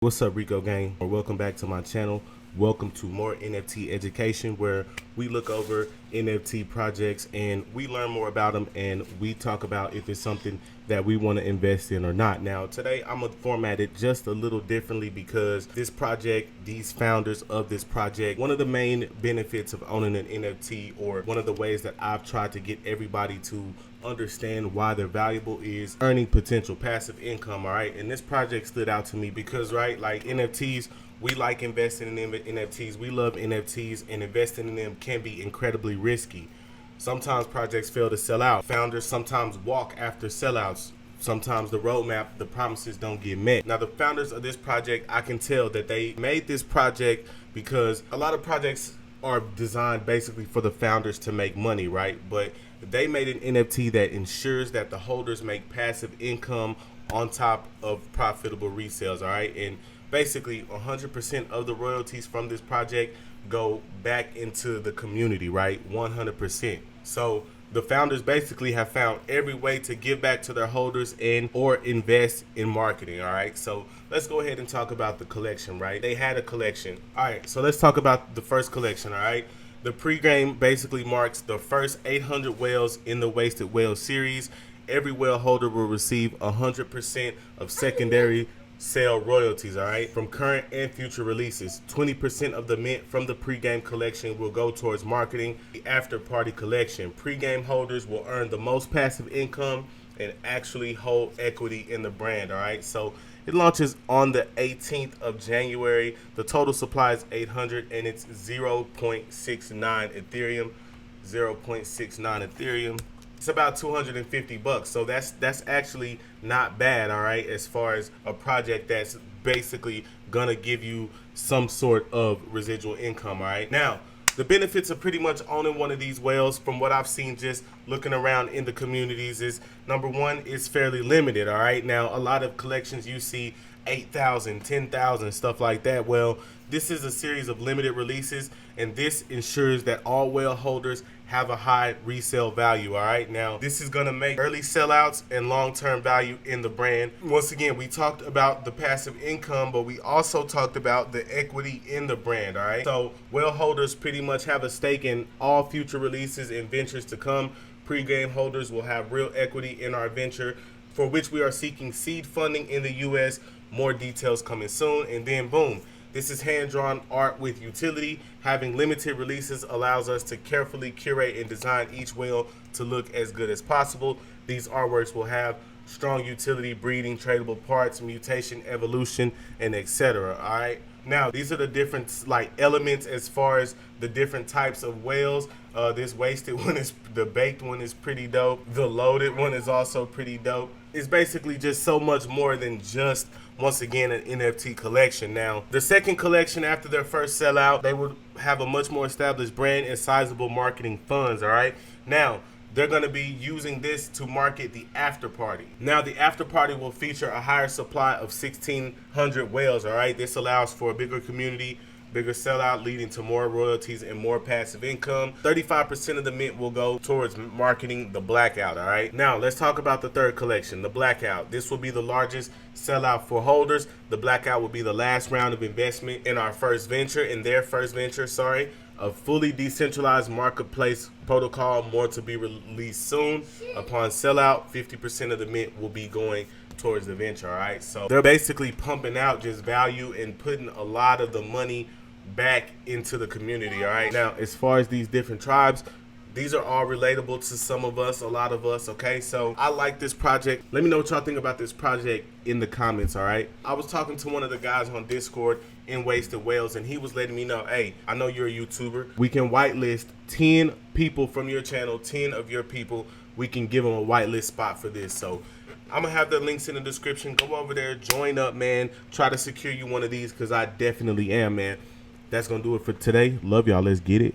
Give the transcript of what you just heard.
What's up, Rico gang? Or welcome back to my channel. Welcome to more NFT education, where we look over NFT projects and we learn more about them and we talk about if it's something that we want to invest in or not. Now today I'm gonna format it just a little differently because this project, these founders of this project, one of the main benefits of owning an NFT, or one of the ways that I've tried to get everybody to understand why they're valuable, is earning potential passive income. All right, and this project stood out to me because, right, like NFTs, we like investing in NFTs. We love NFTs, and investing in them can be incredibly risky. Sometimes projects fail to sell out. Founders sometimes walk after sellouts. Sometimes the roadmap, the promises don't get met. Now, the founders of this project, I can tell that they made this project because a lot of projects are designed basically for the founders to make money, right? But they made an NFT that ensures that the holders make passive income on top of profitable resales, all right? And basically 100% of the royalties from this project go back into the community, right? 100%. So the founders basically have found every way to give back to their holders and or invest in marketing, all right? So let's go ahead and talk about the collection, right? They had a collection. All right, so let's talk about the first collection, all right? The PreGame basically marks the first 800 whales in the Wasted Whale series. Every whale holder will receive 100% of secondary sale royalties, all right, from current and future releases. 20% of the mint from the PreGame collection will go towards marketing the after party collection. PreGame holders will earn the most passive income and actually hold equity in the brand, all right? So it launches on the 18th of January. The total supply is 800 and it's 0.69 Ethereum. 0.69 Ethereum. It's about 250 bucks. So that's actually not bad, all right, as far as a project that's basically gonna give you some sort of residual income, all right? Now, the benefits of pretty much owning one of these whales, from what I've seen just looking around in the communities, is number one, it's fairly limited, all right? Now, a lot of collections you see 8,000, 10,000, stuff like that. Well, this is a series of limited releases, and this ensures that all whale holders have a high resale value, all right? Now, this is gonna make early sellouts and long-term value in the brand. Once again, we talked about the passive income, but we also talked about the equity in the brand, all right? So whale holders pretty much have a stake in all future releases and ventures to come. PreGame holders will have real equity in our venture, for which we are seeking seed funding in the US. More details coming soon. And then boom, this is hand-drawn art with utility. Having limited releases allows us to carefully curate and design each whale to look as good as possible. These artworks will have strong utility, breeding, tradable parts, mutation, evolution, and etc. All right. Now, these are the different elements as far as the different types of whales. This wasted one is, the baked one is pretty dope. The loaded one is also pretty dope. It's basically just so much more than just, once again, an NFT collection. Now, the second collection after their first sellout, they would have a much more established brand and sizable marketing funds, all right? Now, they're going to be using this to market the after party. Now, the after party will feature a higher supply of 1,600 whales, all right? This allows for a bigger community, bigger sellout, leading to more royalties and more passive income. 35% of the mint will go towards marketing the Blackout, all right? Now, let's talk about the third collection, the Blackout. This will be the largest sellout for holders. The Blackout will be the last round of investment in our first venture, a fully decentralized marketplace protocol, more to be released soon. Upon sellout, 50% of the mint will be going towards the venture, all right? So they're basically pumping out just value and putting a lot of the money back into the community, all right? Now, as far as these different tribes, these are all relatable to some of us, a lot of us, okay? So I like this project. Let me know what y'all think about this project in the comments, all right? I was talking to one of the guys on Discord in Wasted Whales, and he was letting me know, hey, I know you're a YouTuber. We can whitelist 10 people from your channel, 10 of your people. We can give them a whitelist spot for this. So I'm gonna have the links in the description. Go over there, join up, man. Try to secure you one of these, because I definitely am, man. That's gonna do it for today. Love y'all. Let's get it.